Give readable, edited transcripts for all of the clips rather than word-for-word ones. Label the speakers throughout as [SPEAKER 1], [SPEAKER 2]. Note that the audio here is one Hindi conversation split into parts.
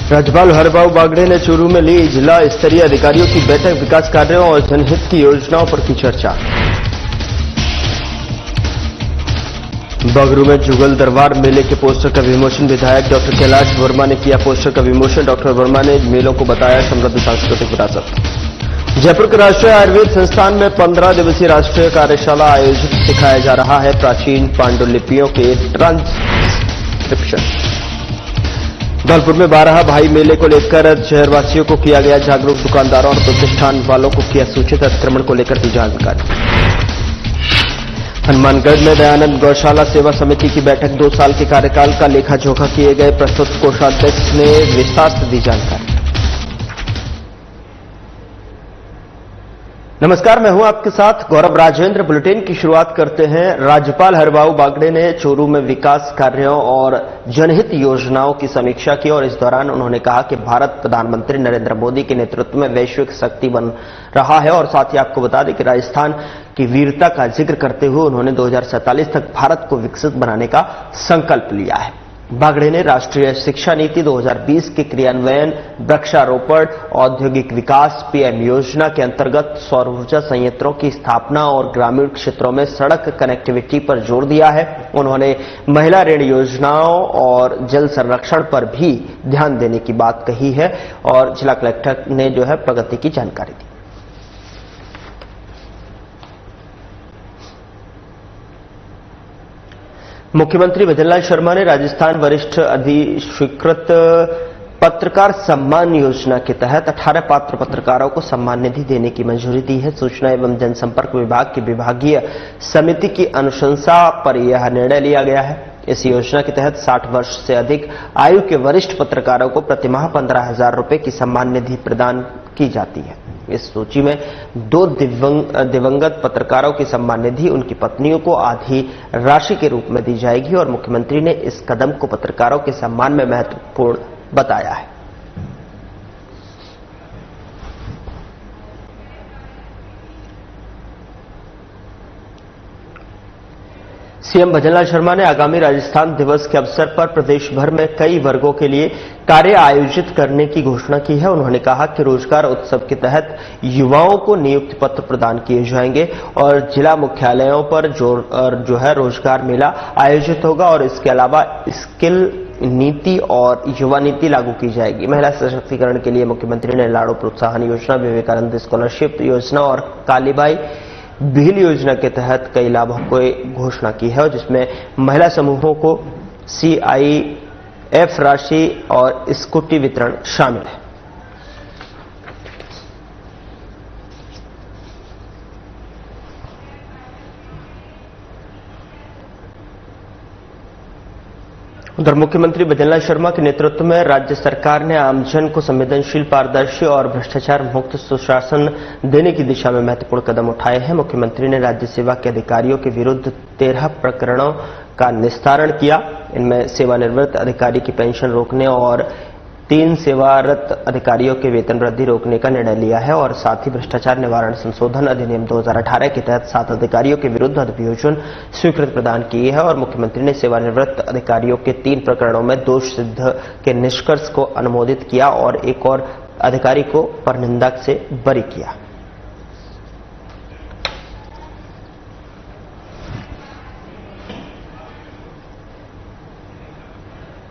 [SPEAKER 1] राज्यपाल हरबाबू बागड़े ने चूरू में ली जिला स्तरीय अधिकारियों की बैठक। विकास कार्यों और जनहित की योजनाओं पर की चर्चा। बगरू में जुगल दरबार मेले के पोस्टर का विमोचन। विधायक डॉक्टर कैलाश वर्मा ने किया पोस्टर का विमोचन। डॉक्टर वर्मा ने मेलों को बताया समृद्ध सांस्कृतिक विरासत। जयपुर के राष्ट्रीय आयुर्वेद संस्थान में 15 दिवसीय राष्ट्रीय कार्यशाला आयोजित। सिखाया जा रहा है प्राचीन पांडुलिपियों के ट्रांसक्रिप्शन। धौलपुर में 12 भाई मेले को लेकर शहरवासियों को किया गया जागरूक। दुकानदारों और प्रतिष्ठान वालों को किया सूचित। अतिक्रमण को लेकर दी जानकारी। हनुमानगढ़ में दयानंद गौशाला सेवा समिति की बैठक। 2 साल के कार्यकाल का लेखा जोखा किए गए। प्रस्तुत कोषाध्यक्ष ने विस्तार से दी जानकारी। नमस्कार, मैं हूं आपके साथ गौरव राजेंद्र। बुलेटिन की शुरुआत करते हैं। राज्यपाल हरबाबू बागड़े ने चूरू में विकास कार्यों और जनहित योजनाओं की समीक्षा की और इस दौरान उन्होंने कहा कि भारत प्रधानमंत्री नरेंद्र मोदी के नेतृत्व में वैश्विक शक्ति बन रहा है। और साथ ही आपको बता दें कि राजस्थान की वीरता का जिक्र करते हुए उन्होंने 2047 तक भारत को विकसित बनाने का संकल्प लिया है। बागड़े ने राष्ट्रीय शिक्षा नीति 2020 के क्रियान्वयन, वृक्षारोपण, औद्योगिक विकास, पीएम योजना के अंतर्गत सौर ऊर्जा संयंत्रों की स्थापना और ग्रामीण क्षेत्रों में सड़क कनेक्टिविटी पर जोर दिया है। उन्होंने महिला ऋण योजनाओं और जल संरक्षण पर भी ध्यान देने की बात कही है और जिला कलेक्टर ने जो है प्रगति की जानकारी दी। मुख्यमंत्री भजनलाल शर्मा ने राजस्थान वरिष्ठ अधिस्वीकृत पत्रकार सम्मान योजना के तहत 18 पात्र पत्रकारों को सम्मान निधि देने की मंजूरी दी है। सूचना एवं जनसंपर्क विभाग की विभागीय समिति की अनुशंसा पर यह निर्णय लिया गया है। इस योजना के तहत 60 वर्ष से अधिक आयु के वरिष्ठ पत्रकारों को प्रतिमाह 15,000 रुपए की सम्मान निधि प्रदान की जाती है। इस सूची में 2 दिवंगत पत्रकारों की सम्मान निधि उनकी पत्नियों को आधी राशि के रूप में दी जाएगी और मुख्यमंत्री ने इस कदम को पत्रकारों के सम्मान में महत्वपूर्ण बताया है। सीएम भजनलाल शर्मा ने आगामी राजस्थान दिवस के अवसर पर प्रदेश भर में कई वर्गों के लिए कार्य आयोजित करने की घोषणा की है। उन्होंने कहा कि रोजगार उत्सव के तहत युवाओं को नियुक्ति पत्र प्रदान किए जाएंगे और जिला मुख्यालयों पर जो है रोजगार मेला आयोजित होगा और इसके अलावा स्किल नीति और युवा नीति लागू की जाएगी। महिला सशक्तिकरण के लिए मुख्यमंत्री ने लाड़ो प्रोत्साहन योजना, विवेकानंद स्कॉलरशिप योजना और कालीबाई भील योजना के तहत कई लाभों की घोषणा की है, जिसमें महिला समूहों को CIF राशि और स्कूटी वितरण शामिल है। उधर मुख्यमंत्री भजनलाल शर्मा के नेतृत्व में राज्य सरकार ने आमजन को संवेदनशील, पारदर्शी और भ्रष्टाचार मुक्त सुशासन देने की दिशा में महत्वपूर्ण कदम उठाए हैं। मुख्यमंत्री ने राज्य सेवा के अधिकारियों के विरुद्ध 13 प्रकरणों का निस्तारण किया। इनमें सेवानिवृत्त अधिकारी की पेंशन रोकने और 3 सेवारत अधिकारियों के वेतन वृद्धि रोकने का निर्णय लिया है और साथ ही भ्रष्टाचार निवारण संशोधन अधिनियम 2018 के तहत 7 अधिकारियों के विरुद्ध अभियोजन स्वीकृति प्रदान की है और मुख्यमंत्री ने सेवानिवृत्त अधिकारियों के 3 प्रकरणों में दोष सिद्ध के निष्कर्ष को अनुमोदित किया और एक और अधिकारी को परनिंदा से बरी किया।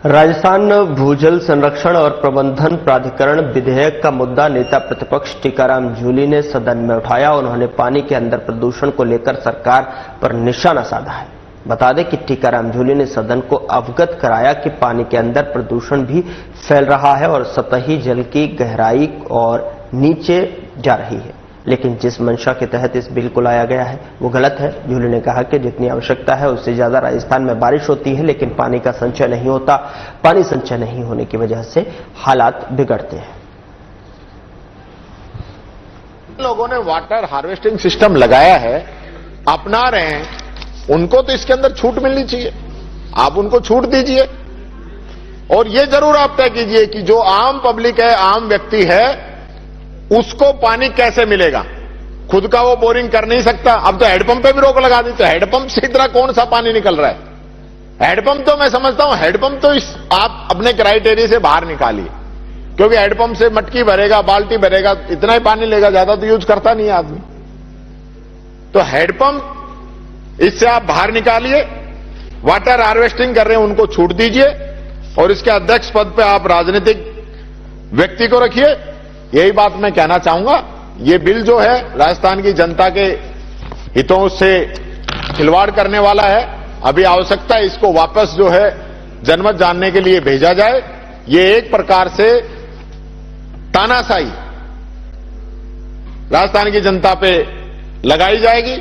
[SPEAKER 1] राजस्थान भूजल संरक्षण और प्रबंधन प्राधिकरण विधेयक का मुद्दा नेता प्रतिपक्ष टीकाराम जूली ने सदन में उठाया। उन्होंने पानी के अंदर प्रदूषण को लेकर सरकार पर निशाना साधा है। बता दें कि टीकाराम जूली ने सदन को अवगत कराया कि पानी के अंदर प्रदूषण भी फैल रहा है और सतही जल की गहराई और नीचे जा रही है, लेकिन जिस मंशा के तहत इस बिल को लाया गया है वो गलत है। जूली ने कहा कि जितनी आवश्यकता है उससे ज्यादा राजस्थान में बारिश होती है, लेकिन पानी का संचय नहीं होता। पानी संचय नहीं होने की वजह से हालात बिगड़ते हैं।
[SPEAKER 2] लोगों ने वाटर हार्वेस्टिंग सिस्टम लगाया है, अपना रहे हैं, उनको तो इसके अंदर छूट मिलनी चाहिए। आप उनको छूट दीजिए और ये जरूर आप तय कीजिए कि जो आम पब्लिक है, आम व्यक्ति है, उसको पानी कैसे मिलेगा। खुद का वो बोरिंग कर नहीं सकता। अब तो हेडपंप पे भी रोक लगा दी, तो हेडपंप से इतना कौन सा पानी निकल रहा है। हेडपंप तो मैं समझता हूं, हेडपंप तो आप अपने क्राइटेरिया से बाहर निकालिए। क्योंकि हैंडपंप से मटकी भरेगा, बाल्टी भरेगा, इतना ही पानी लेगा, ज्यादा तो यूज करता नहीं है आदमी। तो हैंडपंप इससे आप बाहर निकालिए, वाटर हार्वेस्टिंग कर रहे हैं उनको छूट दीजिए, और इसके अध्यक्ष पद पे आप राजनीतिक व्यक्ति को रखिए। यही बात मैं कहना चाहूंगा। ये बिल जो है राजस्थान की जनता के हितों से खिलवाड़ करने वाला है। अभी आवश्यकता है इसको वापस जो है जनमत जानने के लिए भेजा जाए। ये एक प्रकार से तानाशाही राजस्थान की जनता पे लगाई जाएगी।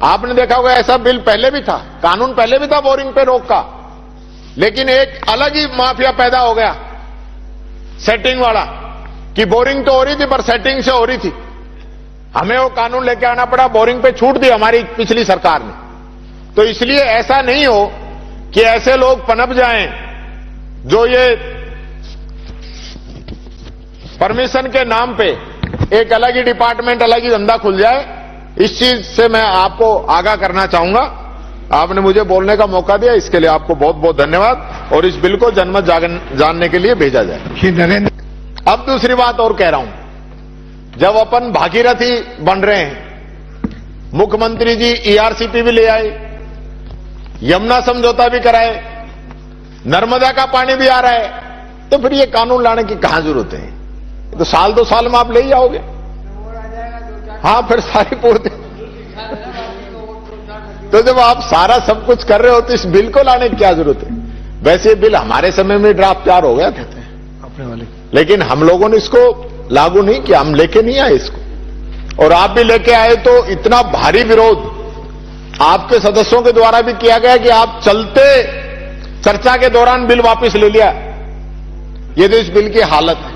[SPEAKER 2] आपने देखा होगा ऐसा बिल पहले भी था, कानून पहले भी था बोरिंग पे रोक का, लेकिन एक अलग ही माफिया पैदा हो गया सेटिंग वाला, कि बोरिंग तो हो रही थी पर सेटिंग से हो रही थी। हमें वो कानून लेके आना पड़ा, बोरिंग पे छूट दी हमारी पिछली सरकार ने। तो इसलिए ऐसा नहीं हो कि ऐसे लोग पनप जाएं जो ये परमिशन के नाम पे एक अलग ही डिपार्टमेंट, अलग ही धंधा खुल जाए। इस चीज से मैं आपको आगाह करना चाहूंगा। आपने मुझे बोलने का मौका दिया, इसके लिए आपको बहुत बहुत धन्यवाद। और इस बिल को जनमत जानने के लिए भेजा जाए। अब दूसरी बात और कह रहा हूं, जब अपन भागीरथी बन रहे हैं, मुख्यमंत्री जी ईआरसीपी भी ले आए, यमुना समझौता भी कराए, नर्मदा का पानी भी आ रहा है, तो फिर ये कानून लाने की कहां जरूरत है? तो साल 2 साल में आप ले ही आओगे। हाँ, फिर सारी पूर्ति। तो जब आप सारा सब कुछ कर रहे हो तो इस बिल को लाने की क्या जरूरत है? वैसे बिल हमारे समय में ड्राफ्ट तैयार हो गया था अपने वाले, लेकिन हम लोगों ने इसको लागू नहीं किया, हम लेके नहीं आए इसको। और आप भी लेके आए तो इतना भारी विरोध आपके सदस्यों के द्वारा भी किया गया कि आप चलते चर्चा के दौरान बिल वापस ले लिया। ये तो इस बिल की हालत है।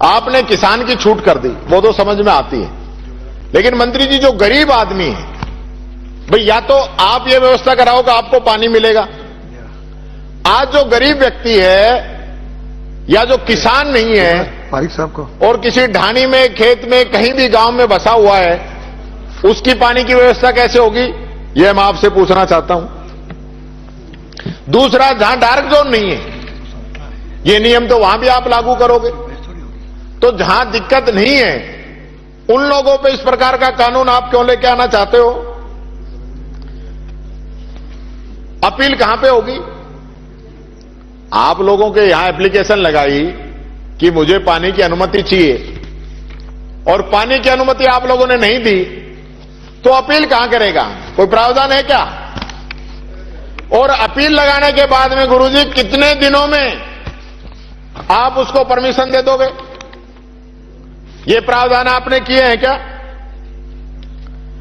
[SPEAKER 2] आपने किसान की छूट कर दी, वो तो समझ में आती है, लेकिन मंत्री जी जो गरीब आदमी है, भाई या तो आप ये व्यवस्था कराओ कि आपको पानी मिलेगा। आज जो गरीब व्यक्ति है या जो किसान नहीं है,
[SPEAKER 3] पारिक साहब को, और
[SPEAKER 2] किसी ढाणी में, खेत में, कहीं भी गांव में बसा हुआ है, उसकी पानी की व्यवस्था कैसे होगी, यह मैं आपसे पूछना चाहता हूं। दूसरा, जहां डार्क जोन नहीं है, ये नियम तो वहां भी आप लागू करोगे। तो जहां दिक्कत नहीं है उन लोगों पे इस प्रकार का कानून आप क्यों लेके आना चाहते हो? अपील कहां पे होगी? आप लोगों के यहां एप्लीकेशन लगाई कि मुझे पानी की अनुमति चाहिए, और पानी की अनुमति आप लोगों ने नहीं दी, तो अपील कहां करेगा? कोई प्रावधान है क्या? और अपील लगाने के बाद में गुरुजी कितने दिनों में आप उसको परमिशन दे दोगे? ये प्रावधान आपने किए हैं क्या?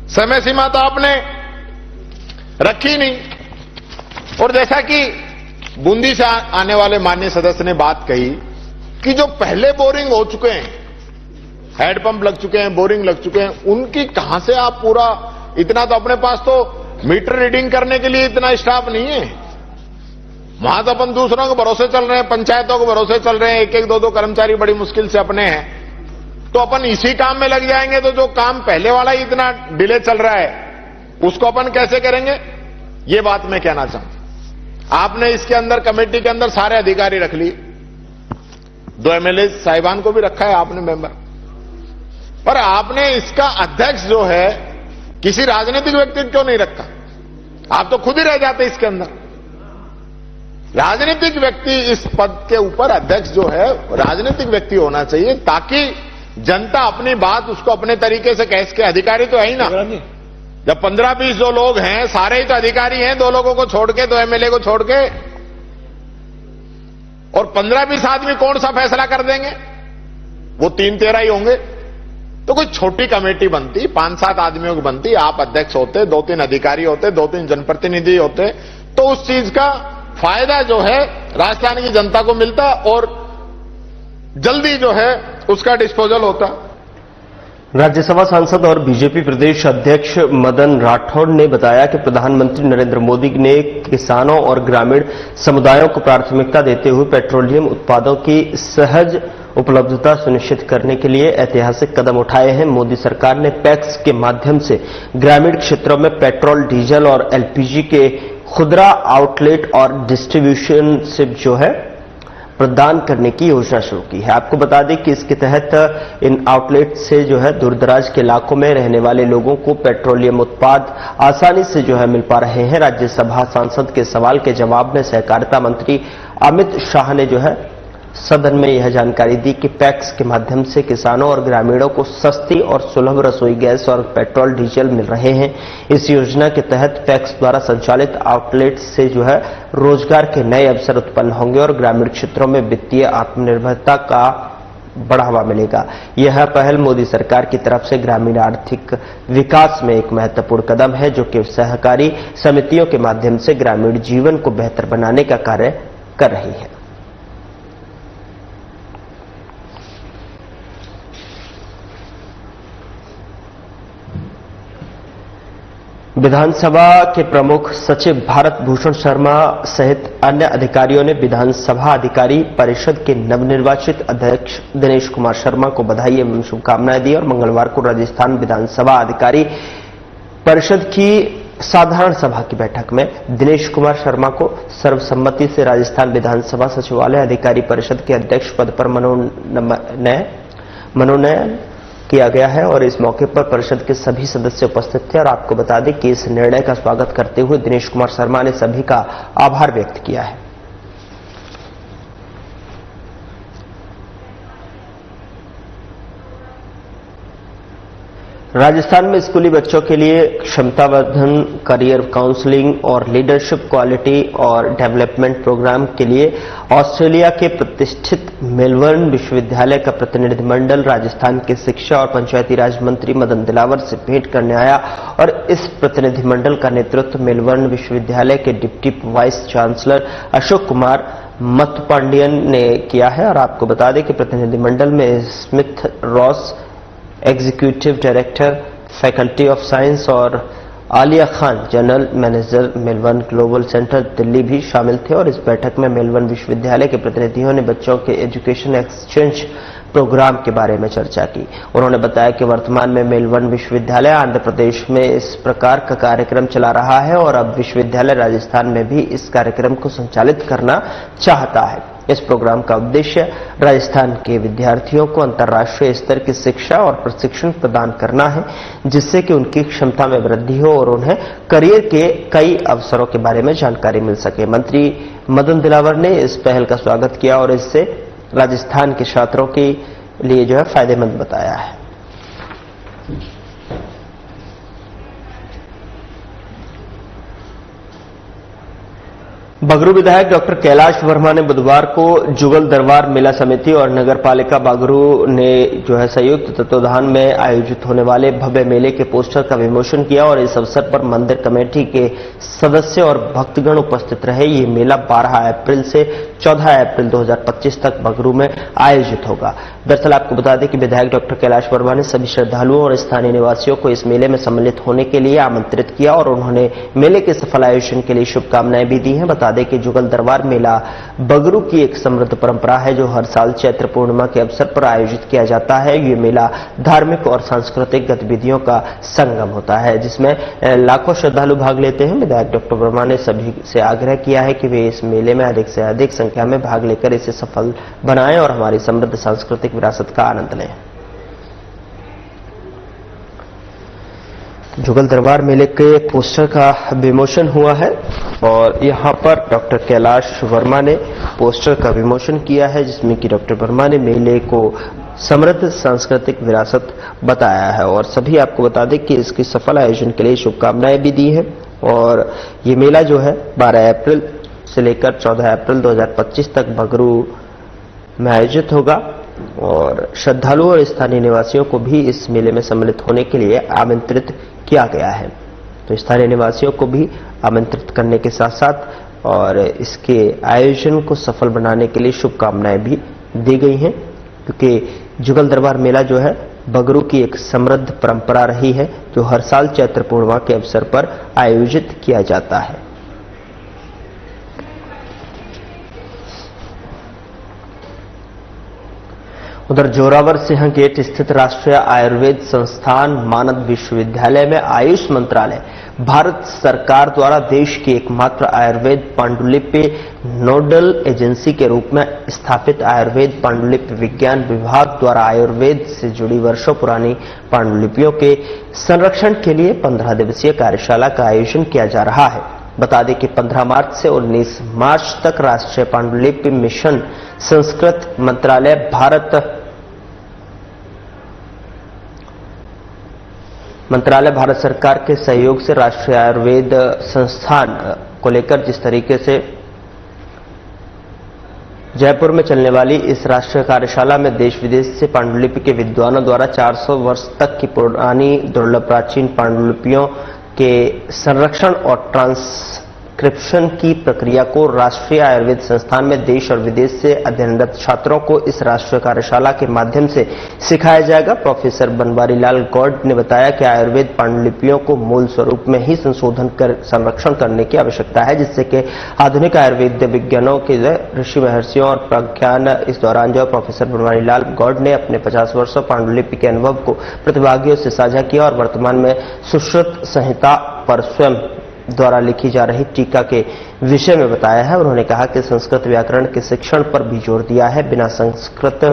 [SPEAKER 2] समय सीमा तो आपने रखी नहीं। और जैसा कि बूंदी से आने वाले माननीय सदस्य ने बात कही कि जो पहले बोरिंग हो चुके हैं, हैंडपंप लग चुके हैं, बोरिंग लग चुके हैं, उनकी कहां से आप पूरा, इतना तो अपने पास तो मीटर रीडिंग करने के लिए इतना स्टाफ नहीं है। वहां तो अपन दूसरों के भरोसे चल रहे हैं, पंचायतों के भरोसे चल रहे हैं, एक एक दो दो कर्मचारी बड़ी मुश्किल से अपने हैं। तो अपन इसी काम में लग जाएंगे तो जो काम पहले वाला ही इतना डिले चल रहा है उसको अपन कैसे करेंगे? ये बात मैं कहना चाहूं। आपने इसके अंदर, कमेटी के अंदर सारे अधिकारी रख लिए, 2 एमएलए साहिबान को भी रखा है आपने मेंबर, पर आपने इसका अध्यक्ष जो है किसी राजनीतिक व्यक्ति क्यों नहीं रखा? आप तो खुद ही रह जाते इसके अंदर। राजनीतिक व्यक्ति इस पद के ऊपर, अध्यक्ष जो है राजनीतिक व्यक्ति होना चाहिए, ताकि जनता अपनी बात उसको अपने तरीके से कह सके। अधिकारी तो है ही ना। जब 15-20 जो लोग हैं सारे ही तो अधिकारी हैं, 2 लोगों को छोड़ के, 2 एमएलए को छोड़ के, और 15-20 आदमी कौन सा फैसला कर देंगे? वो 3-13 ही होंगे। तो कोई छोटी कमेटी बनती, 5-7 आदमियों की बनती, आप अध्यक्ष होते, 2-3 अधिकारी होते, 2-3 जनप्रतिनिधि होते, तो उस चीज का फायदा जो है राजस्थान की जनता को मिलता और जल्दी जो है उसका डिस्पोजल होता।
[SPEAKER 1] राज्यसभा सांसद और बीजेपी प्रदेश अध्यक्ष मदन राठौड़ ने बताया कि प्रधानमंत्री नरेंद्र मोदी ने किसानों और ग्रामीण समुदायों को प्राथमिकता देते हुए पेट्रोलियम उत्पादों की सहज उपलब्धता सुनिश्चित करने के लिए ऐतिहासिक कदम उठाए हैं। मोदी सरकार ने पैक्स के माध्यम से ग्रामीण क्षेत्रों में पेट्रोल, डीजल और एलपीजी के खुदरा आउटलेट और डिस्ट्रीब्यूशन से जो है प्रदान करने की योजना शुरू की है। आपको बता दें कि इसके तहत इन आउटलेट से जो है दूरदराज के इलाकों में रहने वाले लोगों को पेट्रोलियम उत्पाद आसानी से जो है मिल पा रहे हैं। राज्यसभा सांसद के सवाल के जवाब में सहकारिता मंत्री अमित शाह ने जो है सदन में यह जानकारी दी कि पैक्स के माध्यम से किसानों और ग्रामीणों को सस्ती और सुलभ रसोई गैस और पेट्रोल डीजल मिल रहे हैं। इस योजना के तहत पैक्स द्वारा संचालित आउटलेट से जो है रोजगार के नए अवसर उत्पन्न होंगे और ग्रामीण क्षेत्रों में वित्तीय आत्मनिर्भरता का बढ़ावा मिलेगा। यह पहल मोदी सरकार की तरफ से ग्रामीण आर्थिक विकास में एक महत्वपूर्ण कदम है, जो कि सहकारी समितियों के माध्यम से ग्रामीण जीवन को बेहतर बनाने का कार्य कर रही है। विधानसभा के प्रमुख सचिव भारत भूषण शर्मा सहित अन्य अधिकारियों ने विधानसभा अधिकारी परिषद के नवनिर्वाचित अध्यक्ष दिनेश कुमार शर्मा को बधाई एवं शुभकामनाएं दी और मंगलवार को राजस्थान विधानसभा अधिकारी परिषद की साधारण सभा की बैठक में दिनेश कुमार शर्मा को सर्वसम्मति से राजस्थान विधानसभा सचिवालय अधिकारी परिषद के अध्यक्ष पद पर मनोनयन किया गया है और इस मौके पर परिषद के सभी सदस्य उपस्थित थे। और आपको बता दें कि इस निर्णय का स्वागत करते हुए दिनेश कुमार शर्मा ने सभी का आभार व्यक्त किया है। राजस्थान में स्कूली बच्चों के लिए क्षमतावर्धन, करियर काउंसलिंग और लीडरशिप क्वालिटी और डेवलपमेंट प्रोग्राम के लिए ऑस्ट्रेलिया के प्रतिष्ठित मेलबर्न विश्वविद्यालय का प्रतिनिधिमंडल राजस्थान के शिक्षा और पंचायती राज मंत्री मदन दिलावर से भेंट करने आया और इस प्रतिनिधिमंडल का नेतृत्व मेलबर्न विश्वविद्यालय के deputy vice chancellor Ashok Kumar Muthupandian ने किया है। और आपको बता दें कि प्रतिनिधिमंडल में Smith Ross executive director faculty of science और Aliya Khan general manager Melbourne global centre Delhi भी शामिल थे। और इस बैठक में मेलबर्न विश्वविद्यालय के प्रतिनिधियों ने बच्चों के एजुकेशन एक्सचेंज प्रोग्राम के बारे में चर्चा की। उन्होंने बताया कि वर्तमान में मेलबर्न विश्वविद्यालय आंध्र प्रदेश में इस प्रकार का कार्यक्रम चला रहा है और अब विश्वविद्यालय राजस्थान में भी इस कार्यक्रम को संचालित करना चाहता है। इस प्रोग्राम का उद्देश्य राजस्थान के विद्यार्थियों को अंतर्राष्ट्रीय स्तर की शिक्षा और प्रशिक्षण प्रदान करना है, जिससे कि उनकी क्षमता में वृद्धि हो और उन्हें करियर के कई अवसरों के बारे में जानकारी मिल सके। मंत्री मदन दिलावर ने इस पहल का स्वागत किया और इससे राजस्थान के छात्रों के लिए जो है फायदेमंद बताया है। बगरू विधायक डॉक्टर कैलाश वर्मा ने बुधवार को जुगल दरबार मेला समिति और नगर पालिका बगरू ने जो है संयुक्त तत्वाधान में आयोजित होने वाले भव्य मेले के पोस्टर का विमोचन किया और इस अवसर पर मंदिर कमेटी के सदस्य और भक्तगण उपस्थित रहे। ये मेला 12 अप्रैल से 14 अप्रैल 2025 तक बगरू में आयोजित होगा। दरअसल आपको बता दें कि विधायक डॉक्टर कैलाश वर्मा ने सभी श्रद्धालुओं और स्थानीय निवासियों को इस मेले में सम्मिलित होने के लिए आमंत्रित किया और उन्होंने मेले के सफल आयोजन के लिए शुभकामनाएं भी दी हैं। बता दें कि जुगल दरबार मेला बगरू की एक समृद्ध परंपरा है, जो हर साल चैत्र पूर्णिमा के अवसर पर आयोजित किया जाता है। ये मेला धार्मिक और सांस्कृतिक गतिविधियों का संगम होता है, जिसमें लाखों श्रद्धालु भाग लेते हैं। विधायक डॉक्टर वर्मा ने सभी से आग्रह किया है कि वे इस मेले में अधिक से अधिक संख्या में भाग लेकर इसे सफल बनाएं और हमारी समृद्ध सांस्कृतिक विरासत का आनंद लें। जुगल दरबार मेले के पोस्टर का विमोचन हुआ है और यहां पर डॉक्टर कैलाश वर्मा ने पोस्टर का विमोचन किया है, जिसमें कि डॉक्टर वर्मा ने मेले को समृद्ध सांस्कृतिक विरासत बताया है और सभी आपको बता दें कि इसके सफल आयोजन के लिए शुभकामनाएं भी दी है। और ये मेला जो है 12 अप्रैल से लेकर 14 अप्रैल 2025 तक बगरू में आयोजित होगा और श्रद्धालुओं और स्थानीय निवासियों को भी इस मेले में सम्मिलित होने के लिए आमंत्रित किया गया है। तो स्थानीय निवासियों को भी आमंत्रित करने के साथ साथ और इसके आयोजन को सफल बनाने के लिए शुभकामनाएं भी दी गई हैं, क्योंकि जुगल दरबार मेला जो है बगरू की एक समृद्ध परंपरा रही है, जो हर साल चैत्र पूर्णिमा के अवसर पर आयोजित किया जाता है। उधर जोरावर सिंह गेट स्थित राष्ट्रीय आयुर्वेद संस्थान मानद विश्वविद्यालय में आयुष मंत्रालय भारत सरकार द्वारा देश की एकमात्र आयुर्वेद पांडुलिपि नोडल एजेंसी के रूप में स्थापित आयुर्वेद पांडुलिपि विज्ञान विभाग द्वारा आयुर्वेद से जुड़ी वर्षों पुरानी पांडुलिपियों के संरक्षण के लिए 15 दिवसीय कार्यशाला का आयोजन किया जा रहा है। बता दें कि 15 मार्च से 19 मार्च तक राष्ट्रीय पांडुलिपि मिशन संस्कृत मंत्रालय भारत सरकार के सहयोग से राष्ट्रीय आयुर्वेद संस्थान को लेकर जिस तरीके से जयपुर में चलने वाली इस राष्ट्रीय कार्यशाला में देश विदेश से पांडुलिपि के विद्वानों द्वारा 400 वर्ष तक की पुरानी दुर्लभ प्राचीन पांडुलिपियों के संरक्षण और ट्रांसक्रिप्शन की प्रक्रिया को राष्ट्रीय आयुर्वेद संस्थान में देश और विदेश से अध्ययनरत छात्रों को इस राष्ट्रीय कार्यशाला के माध्यम से सिखाया जाएगा। प्रोफेसर बनवारी लाल गौड़ ने बताया कि आयुर्वेद पांडुलिपियों को मूल स्वरूप में ही संशोधन कर संरक्षण करने की आवश्यकता है, जिससे कि आधुनिक आयुर्वेद विज्ञानों के ऋषि महर्षियों और प्रज्ञान। इस दौरान जो प्रोफेसर बनवारी लाल गौड़ ने अपने 50 वर्षों पांडुलिपि के अनुभव को प्रतिभागियों से साझा किया और वर्तमान में सुश्रुत संहिता पर स्वयं द्वारा लिखी जा रही टीका के विषय में बताया है। उन्होंने कहा कि संस्कृत व्याकरण के शिक्षण पर भी जोर दिया है। बिना संस्कृत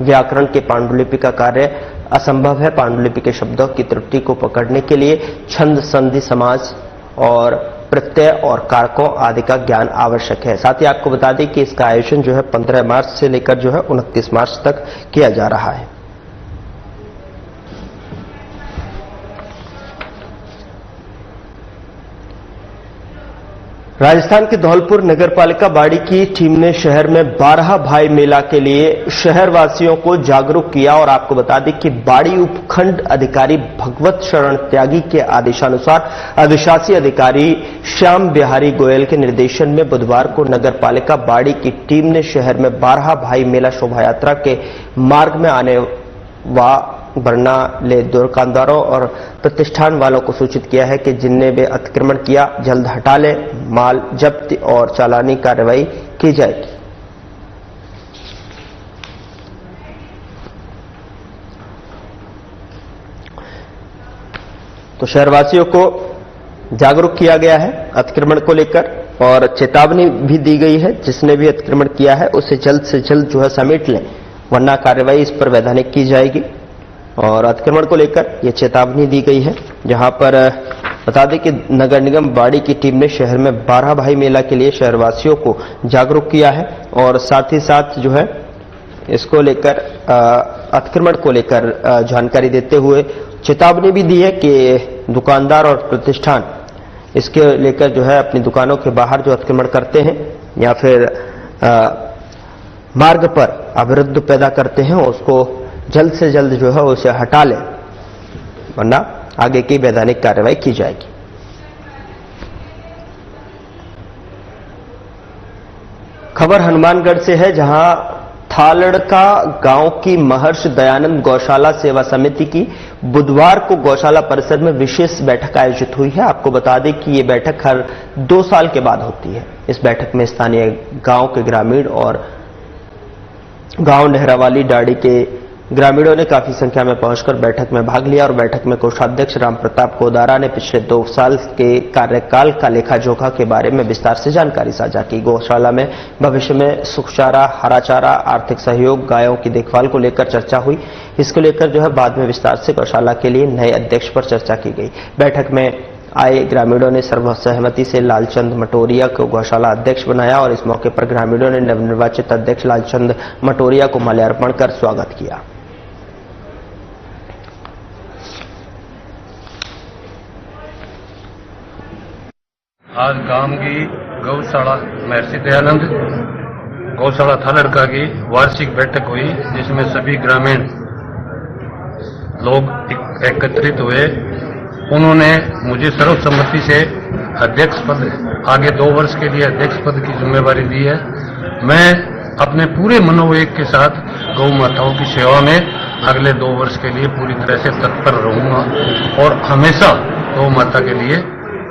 [SPEAKER 1] व्याकरण के पांडुलिपि का कार्य असंभव है। पांडुलिपि के शब्दों की त्रुटि को पकड़ने के लिए छंद, संधि, समास और प्रत्यय और कारकों आदि का ज्ञान आवश्यक है। साथ ही आपको बता दें कि इसका आयोजन जो है 15 मार्च से लेकर जो है 29 मार्च तक किया जा रहा है। राजस्थान के धौलपुर नगरपालिका बाड़ी की टीम ने शहर में 12 भाई मेला के लिए शहरवासियों को जागरूक किया और आपको बता दें कि बाड़ी उपखंड अधिकारी भगवत शरण त्यागी के आदेशानुसार अधिशासी अधिकारी श्याम बिहारी गोयल के निर्देशन में बुधवार को नगरपालिका बाड़ी की टीम ने शहर में 12 भाई मेला शोभा यात्रा के मार्ग में आने वरना ले दुकानदारों और प्रतिष्ठान वालों को सूचित किया है कि जिनने वे अतिक्रमण किया जल्द हटा ले, माल जब्त और चालानी कार्रवाई की जाएगी। तो शहरवासियों को जागरूक किया गया है अतिक्रमण को लेकर और चेतावनी भी दी गई है, जिसने भी अतिक्रमण किया है उसे जल्द से जल्द जो है समेट लें, वरना कार्रवाई इस पर वैधानिक की जाएगी। और अतिक्रमण को लेकर यह चेतावनी दी गई है। जहां पर बता दें कि नगर निगम बाड़ी की टीम ने शहर में 12 भाई मेला के लिए शहरवासियों को जागरूक किया है और साथ ही साथ जो है इसको लेकर अतिक्रमण को लेकर जानकारी देते हुए चेतावनी भी दी है कि दुकानदार और प्रतिष्ठान इसके लेकर जो है अपनी दुकानों के बाहर जो अतिक्रमण करते हैं या फिर मार्ग पर अवरुद्ध पैदा करते हैं उसको जल्द से जल्द जो है उसे हटा लें, वरना आगे की वैधानिक कार्रवाई की जाएगी। खबर हनुमानगढ़ से है, जहां थालड़का गांव की महर्षि दयानंद गौशाला सेवा समिति की बुधवार को गौशाला परिसर में विशेष बैठक आयोजित हुई है। आपको बता दें कि ये बैठक हर 2 साल के बाद होती है। इस बैठक में स्थानीय गांव के ग्रामीण और गांव नेहरावाली डाड़ी के ग्रामीणों ने काफी संख्या में पहुंचकर बैठक में भाग लिया और बैठक में कोषाध्यक्ष राम प्रताप कोदारा ने पिछले 2 साल के कार्यकाल का लेखा जोखा के बारे में विस्तार से जानकारी साझा की। गौशाला में भविष्य में सुखचारा, हरा चारा, आर्थिक सहयोग, गायों की देखभाल को लेकर चर्चा हुई। इसको लेकर जो है बाद में विस्तार से गौशाला के लिए नए अध्यक्ष पर चर्चा की गई। बैठक में आए ग्रामीणों ने सर्वसहमति से लालचंद मटोरिया को गौशाला अध्यक्ष बनाया और इस मौके पर ग्रामीणों ने नवनिर्वाचित अध्यक्ष लालचंद मटोरिया को माल्यार्पण कर स्वागत किया।
[SPEAKER 3] आज गांव की गौशाला महर्षि दयानंद गौशाला थालड़का की वार्षिक बैठक हुई, जिसमें सभी ग्रामीण लोग एकत्रित हुए। उन्होंने मुझे सर्वसम्मति से अध्यक्ष पद, आगे 2 वर्ष के लिए अध्यक्ष पद की जिम्मेवारी दी है। मैं अपने पूरे मनोवेग के साथ गौ माताओं की सेवा में अगले 2 वर्ष के लिए पूरी तरह से तत्पर रहूंगा और हमेशा गौ माता के लिए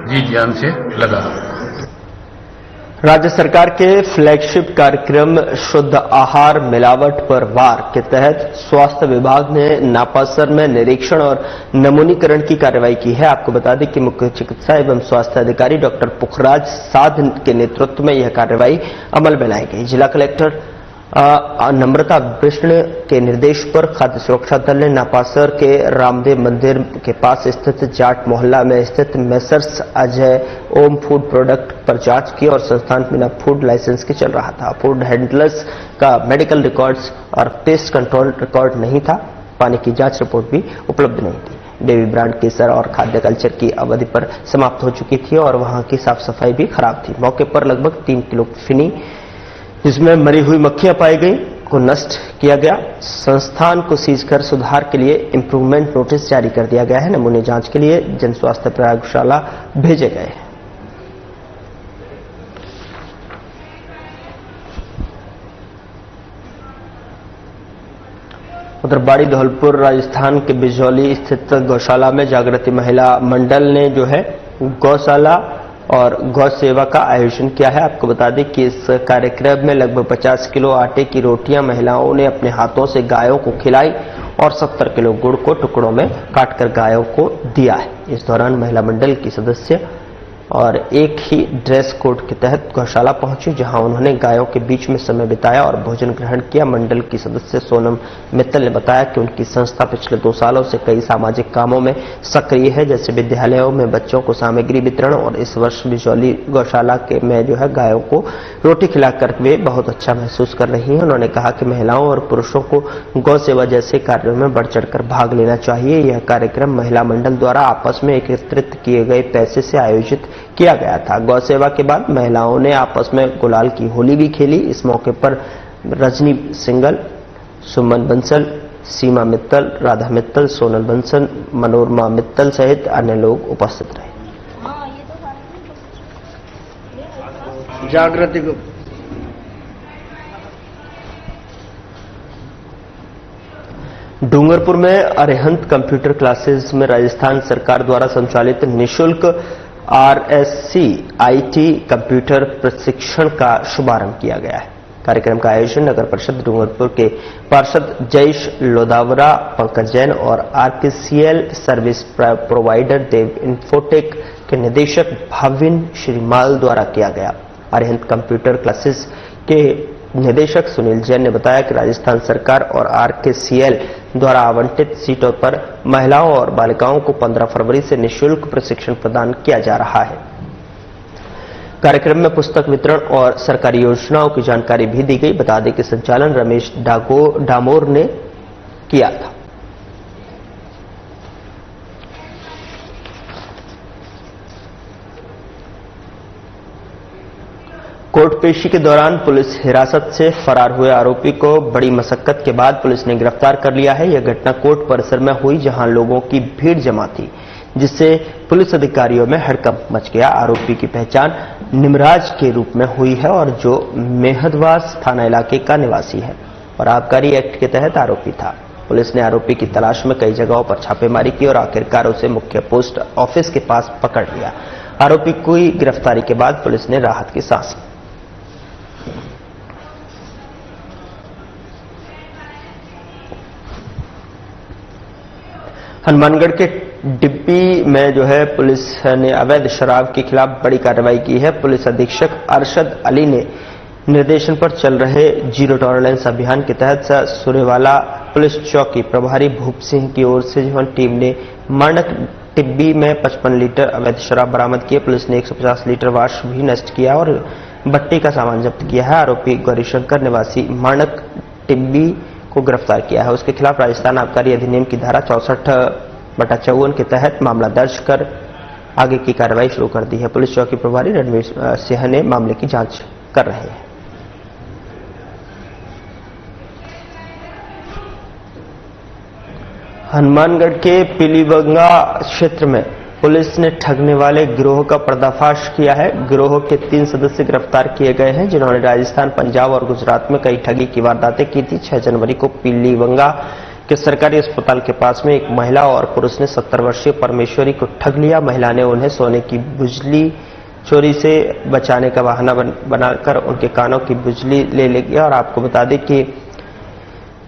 [SPEAKER 3] जी जान से लगा।
[SPEAKER 1] राज्य सरकार के फ्लैगशिप कार्यक्रम शुद्ध आहार मिलावट पर वार के तहत स्वास्थ्य विभाग ने नापासर में निरीक्षण और नमूनीकरण की कार्रवाई की है। आपको बता दें कि मुख्य चिकित्सा एवं स्वास्थ्य अधिकारी डॉक्टर पुखराज साध के नेतृत्व में यह कार्रवाई अमल में लाई गई। जिला कलेक्टर नम्रता विष्णु के निर्देश पर खाद्य सुरक्षा दल ने नापासर के रामदेव मंदिर के पास स्थित जाट मोहल्ला में स्थित मेसर्स अजय ओम फूड प्रोडक्ट पर जांच की और संस्थान बिना फूड लाइसेंस के चल रहा था। फूड हैंडलर्स का मेडिकल रिकॉर्ड्स और पेस्ट कंट्रोल रिकॉर्ड नहीं था। पानी की जांच रिपोर्ट भी उपलब्ध नहीं थी। बेबी ब्रांड केसर और खाद्य कल्चर की अवधि पर समाप्त हो चुकी थी और वहां की साफ सफाई भी खराब थी। मौके पर लगभग 3 किलो फिनी जिसमें मरी हुई मक्खियां पाई गई को नष्ट किया गया। संस्थान को सीज कर सुधार के लिए इंप्रूवमेंट नोटिस जारी कर दिया गया है। नमूने जांच के लिए जन स्वास्थ्य प्रयोगशाला भेजे गए हैं। उधर बाड़ी धौलपुर राजस्थान के बिजौली स्थित गौशाला में जागृति महिला मंडल ने जो है गौशाला और गौ सेवा का आयोजन किया है। आपको बता दें कि इस कार्यक्रम में लगभग 50 किलो आटे की रोटियां महिलाओं ने अपने हाथों से गायों को खिलाई और 70 किलो गुड़ को टुकड़ों में काटकर गायों को दिया है। इस दौरान महिला मंडल की सदस्य और एक ही ड्रेस कोड के तहत गौशाला पहुंची, जहां उन्होंने गायों के बीच में समय बिताया और भोजन ग्रहण किया। मंडल की सदस्य सोनम मित्तल ने बताया कि उनकी संस्था पिछले 2 सालों से कई सामाजिक कामों में सक्रिय है, जैसे विद्यालयों में बच्चों को सामग्री वितरण, और इस वर्ष बिजौली गौशाला के में जो है गायों को रोटी खिलाकर वे बहुत अच्छा महसूस कर रही हैं। उन्होंने कहा कि महिलाओं और पुरुषों को गौ सेवा जैसे कार्यों में बढ़ चढ़कर भाग लेना चाहिए। यह कार्यक्रम महिला मंडल द्वारा आपस में एकत्रित किए गए पैसे से आयोजित किया गया था। गौ सेवा के बाद महिलाओं ने आपस में गुलाल की होली भी खेली। इस मौके पर रजनी सिंगल, सुमन बंसल, सीमा मित्तल, राधा मित्तल, सोनल बंसल, मनोरमा मित्तल सहित अन्य लोग उपस्थित रहे।
[SPEAKER 4] जागृति को
[SPEAKER 1] डूंगरपुर में अरिहंत कंप्यूटर क्लासेस में राजस्थान सरकार द्वारा संचालित निःशुल्क RSC IT कंप्यूटर प्रशिक्षण का शुभारंभ किया गया है। कार्यक्रम का आयोजन नगर परिषद डूंगरपुर के पार्षद जयेश लोधावरा, पंकज जैन और RKCL सर्विस प्रोवाइडर देव इन्फोटेक के निदेशक भाविन श्रीमाल द्वारा किया गया। अरिहंत कंप्यूटर क्लासेस के निदेशक सुनील जैन ने बताया कि राजस्थान सरकार और RKCL द्वारा आवंटित सीटों पर महिलाओं और बालिकाओं को 15 फरवरी से निःशुल्क प्रशिक्षण प्रदान किया जा रहा है। कार्यक्रम में पुस्तक वितरण और सरकारी योजनाओं की जानकारी भी दी गई। बता दें कि संचालन रमेश डामोर ने किया था। कोर्ट पेशी के दौरान पुलिस हिरासत से फरार हुए आरोपी को बड़ी मशक्कत के बाद पुलिस ने गिरफ्तार कर लिया है। यह घटना कोर्ट परिसर में हुई, जहां लोगों की भीड़ जमा थी, जिससे पुलिस अधिकारियों में हड़कंप मच गया। आरोपी की पहचान निमराज के रूप में हुई है और जो मेहदवास थाना इलाके का निवासी है और आबकारी एक्ट के तहत आरोपी था। पुलिस ने आरोपी की तलाश में कई जगहों पर छापेमारी की और आखिरकार उसे मुख्य पोस्ट ऑफिस के पास पकड़ लिया। आरोपी की गिरफ्तारी के बाद पुलिस ने राहत की सांस ली। हनुमानगढ़ के डिब्बी में जो है पुलिस ने अवैध शराब के खिलाफ बड़ी कार्रवाई की है। पुलिस अधीक्षक अरशद अली ने निर्देशन पर चल रहे जीरो टॉलरेंस अभियान के तहत सुरेवाला पुलिस चौकी प्रभारी भूप सिंह की ओर से जो टीम ने मानक डिब्बी में 55 लीटर अवैध शराब बरामद किए। पुलिस ने 150 लीटर वाश भी नष्ट किया और भट्टी का सामान जब्त किया है। आरोपी गौरीशंकर निवासी मानक डिब्बी को गिरफ्तार किया है। उसके खिलाफ राजस्थान आबकारी अधिनियम की धारा 64/54 के तहत मामला दर्ज कर आगे की कार्रवाई शुरू कर दी है। पुलिस चौकी प्रभारी रणवीर सिंह ने मामले की जांच कर रहे हैं। हनुमानगढ़ के पीलीबंगा क्षेत्र में पुलिस ने ठगने वाले गिरोह का पर्दाफाश किया है। गिरोह के 3 सदस्य गिरफ्तार किए गए हैं, जिन्होंने राजस्थान, पंजाब और गुजरात में कई ठगी की वारदातें की थी। 6 जनवरी को पीलीबंगा के सरकारी अस्पताल के पास में एक महिला और पुरुष ने 70 वर्षीय परमेश्वरी को ठग लिया। महिला ने उन्हें सोने की बुझली चोरी से बचाने का बहाना बनाकर उनके कानों की बिजली ले गया। और आपको बता दें कि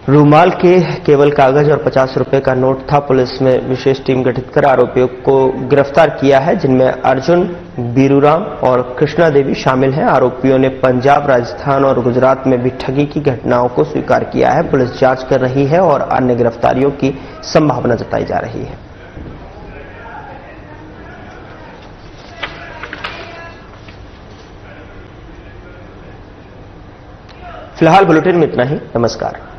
[SPEAKER 1] रूमाल के केवल कागज और 50 रुपए का नोट था। पुलिस ने विशेष टीम गठित कर आरोपियों को गिरफ्तार किया है, जिनमें अर्जुन, बीरूराम और कृष्णा देवी शामिल हैं। आरोपियों ने पंजाब, राजस्थान और गुजरात में भी ठगी की घटनाओं को स्वीकार किया है। पुलिस जांच कर रही है और अन्य गिरफ्तारियों की संभावना जताई जा रही है। फिलहाल बुलेटिन में इतना ही। नमस्कार।